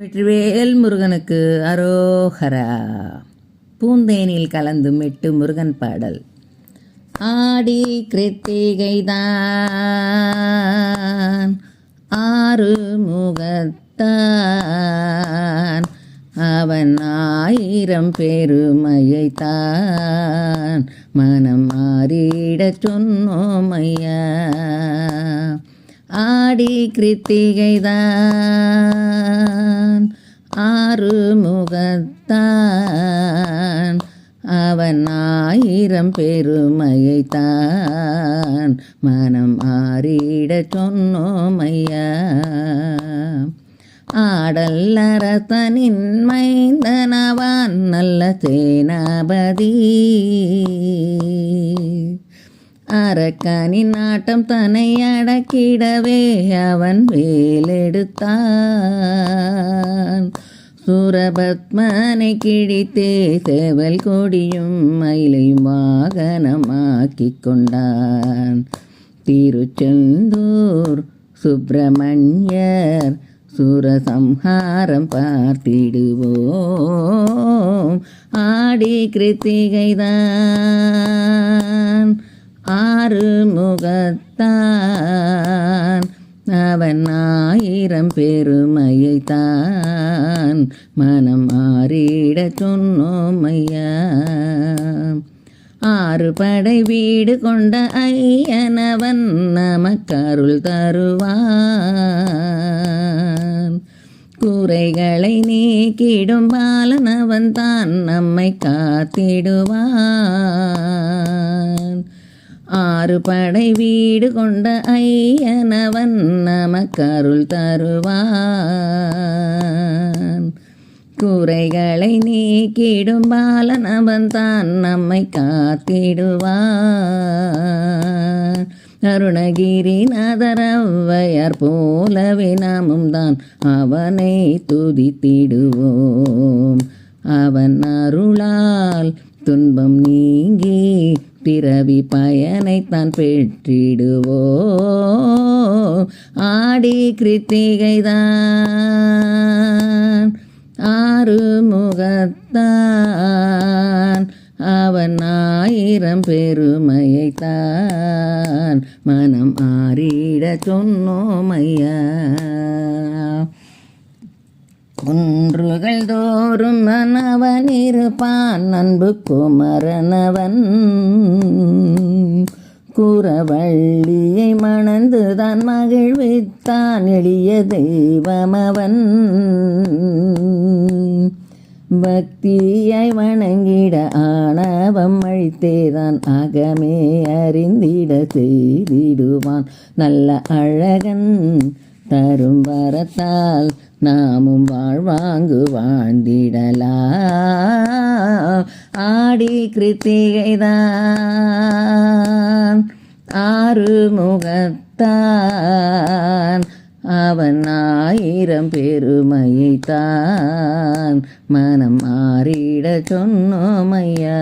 வெற்றிவேல் முருகனுக்கு அரோஹரா. பூந்தேனில் கலந்து மெட்டு முருகன் பாடல். ஆடி கிருத்திகைதான் ஆறு முகத்தான் அவன் ஆயிரம் பெருமையைத்தான் மனம் மாறிடச் சொன்னோமையா. ஆடி கிருத்திகைதான் ஆறு முகத்தான் அவன் ஆயிரம் பெருமையைத்தான் மனம் ஆறிடச் சொன்னோமையா. ஆடல் அரசனின் மைந்தனவான் நல்ல சேனாபதி அரக்கனின் நாட்டம் தன்னை அடக்கிடவே அவன் வேலெடுத்தான். சூரபத்மனை கிழித்தே சேவல் கொடியும் மயிலையும் வாகனமாக்கிக் கொண்டான். திருச்செந்தூர் சுப்பிரமணியர் சூரசம்ஹாரம் பார்த்திடுவோம். ஆடி கிருத்திகைதான் ஆறு முகத்தான் அவன் ஆயிரம் பெருமையைத்தான் மனம் ஆறிடச் சொன்னோமையா. ஆறு படை வீடு கொண்ட ஐயனவன் நமக்கருள் தருவான். குறைகளை நீக்கிடும் பாலனவன் தான் நம்மை காத்திடுவான். ஆறு படை வீடு கொண்ட ஐயனவன் நமக்கருள் தருவான். குறைகளை நீக்கிடும் பாலனவன் தான் நம்மை காத்திடுவான். அருணகிரிநாதர் ஔவையார் போலவே நாமும் தான் அவனை துதித்திடுவோம். அவன் அருளால் துன்பம் நீங்கி பிறவி பயனைத்தான் பெற்றிடுவோம். ஆடி கிருத்திகைதான் ஆறு முகத்தான் அவன் ஆயிரம் பெருமையைத்தான் மனம் ஆறிடச் சொன்னோமையா. குன்றுகள் தோறும் அவன் இருப்பான் அன்பு குமரனவன். குறவள்ளியை மணந்துதான் மகிழ்வித்தான் எளிய தெய்வமவன். பக்தியாய் வணங்கிட ஆணவம் அழித்தேதான் அகமே அறிந்திட செய்திடுவான். நல்ல அழகன் தரும் வரத்தால் நாமும் வாழ்வாங்கு வாழ்ந்திடலாம். ஆடி கிருத்திகைதான் ஆறு முகத்தான் அவன் ஆயிரம் பெருமையைத்தான் மனம் ஆறிடச் சொன்னோமையா.